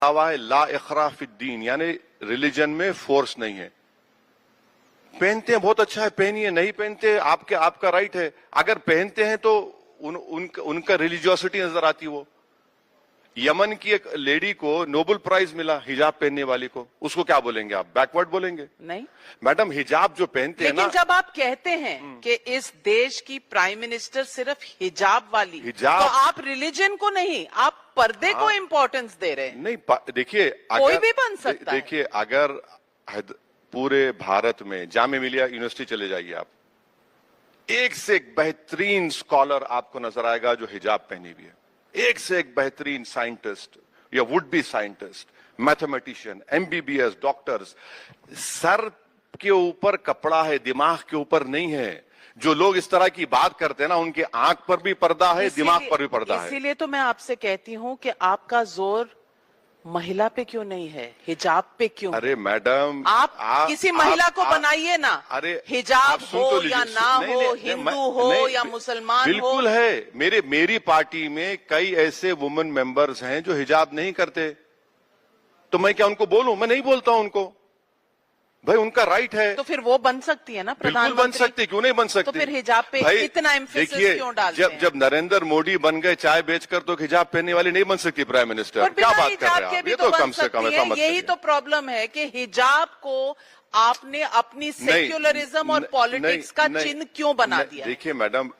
दावा है ला इखरा फिद्दीन, यानी रिलीजन में फोर्स नहीं है। पहनते हैं बहुत अच्छा है, पहनिए, नहीं पहनते आपका राइट है। अगर पहनते हैं तो उनका रिलीजियोसिटी नजर आती है। वो यमन की एक लेडी को नोबेल प्राइज मिला हिजाब पहनने वाली को, उसको क्या बोलेंगे आप? बैकवर्ड बोलेंगे? नहीं मैडम, हिजाब जो पहनते हैं ना, लेकिन जब आप कहते हैं कि इस देश की प्राइम मिनिस्टर सिर्फ हिजाब वाली, तो आप रिलीजन को नहीं, आप पर्दे को इंपॉर्टेंस दे रहे हैं। नहीं, देखिए, कोई भी बन सकता है। देखिए, अगर पूरे भारत में जामिया मिलिया यूनिवर्सिटी चले जाइए आप, एक से एक बेहतरीन स्कॉलर आपको नजर आएगा जो हिजाब पहनी हुई है। एक से एक बेहतरीन साइंटिस्ट या would be scientist, mathematician, MBBS, doctors. Sir के ऊपर कपड़ा है, दिमाग के ऊपर नहीं है। जो लोग इस तरह की बात करते हैं ना, उनके आंख पर भी पर्दा है, दिमाग पर भी पर्दा है। इसीलिए तो मैं आपसे कहती हूं कि आपका जोर महिला पे क्यों नहीं है, हिजाब पे क्यों? अरे मैडम, आप किसी महिला को बनाइए ना। अरे हिजाब हो या ना हो, हिंदू हो या मुसलमान हो। बिल्कुल है। मेरी पार्टी में कई ऐसे वुमेन मेंबर्स हैं जो हिजाब नहीं करते, तो मैं क्या उनको बोलूं? मैं नहीं बोलता हूं उनको, भाई उनका राइट है। तो फिर वो बन सकती है ना प्रधानमंत्री? बिल्कुल बन सकती, क्यों नहीं बन सकती? तो फिर हिजाब पे इतना एम्फेसिस क्यों डालते हैं? जब नरेंद्र मोदी बन गए चाय बेचकर, तो हिजाब पहनने वाली नहीं बन सकती प्राइम मिनिस्टर? क्या बात कर रहे हैं आप? ये तो कम से कम ऐसा मत करिए। यही तो प्रॉब्लम है कि हिजाब को आपने अपनी सेक्युलरिज्म और पॉलिटिक्स का चिन्ह क्यों बना दिया? देखिए मैडम,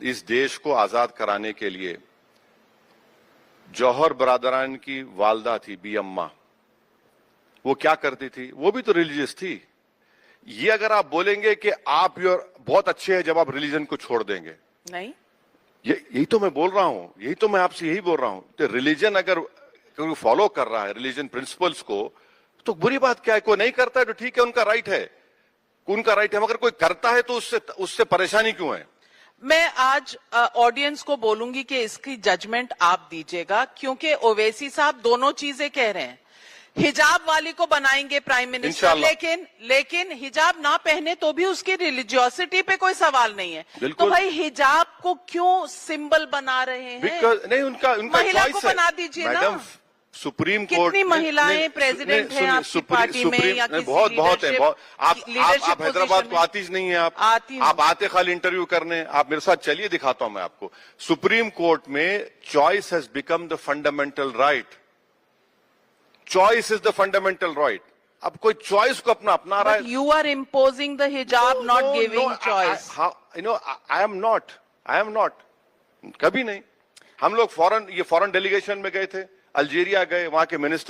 इस देश को आजाद कराने के लिए जौहर बरादरान की वालदा थी बी अम्मा, वो क्या करती थी? वो भी तो रिलीजियस थी। ये अगर आप बोलेंगे कि आप बहुत अच्छे हैं जब आप रिलीजन को छोड़ देंगे, नहीं, यही तो मैं बोल रहा हूं, यही तो मैं आपसे यही बोल रहा हूं। तो रिलीजन अगर कोई फॉलो कर रहा है रिलीजन प्रिंसिपल्स को, तो बुरी बात क्या है? कोई नहीं करता है तो ठीक है, उनका राइट है, उनका राइट है। मगर कोई करता है तो उससे परेशानी क्यों है? मैं आज ऑडियंस को बोलूंगी कि इसकी जजमेंट आप दीजिएगा, क्योंकि ओवैसी साहब दोनों चीजें कह रहे हैं। हिजाब वाली को बनाएंगे प्राइम मिनिस्टर, लेकिन हिजाब ना पहने तो भी उसकी रिलीजियोसिटी पे कोई सवाल नहीं है। तो भाई हिजाब को क्यों सिंबल बना रहे हैं? नहीं, उनका महिला को बना दीजिए ना। सुप्रीम कोर्ट, कितनी महिलाएं प्रेसिडेंट हैं आपकी पार्टी में या किसी बहुत है। आप हैदराबाद को आती नहीं है, आप आते खाली इंटरव्यू करने। आप मेरे साथ चलिए, दिखाता हूं मैं आपको। सुप्रीम कोर्ट में choice has become the fundamental right. Choice is the fundamental right. अब कोई चॉइस को अपना रहा है। यू आर इम्पोजिंग द हिजाब, not giving choice. I am not, कभी नहीं। हम लोग फॉरेन डेलीगेशन में गए थे, अल्जीरिया गए, वहां के मिनिस्टर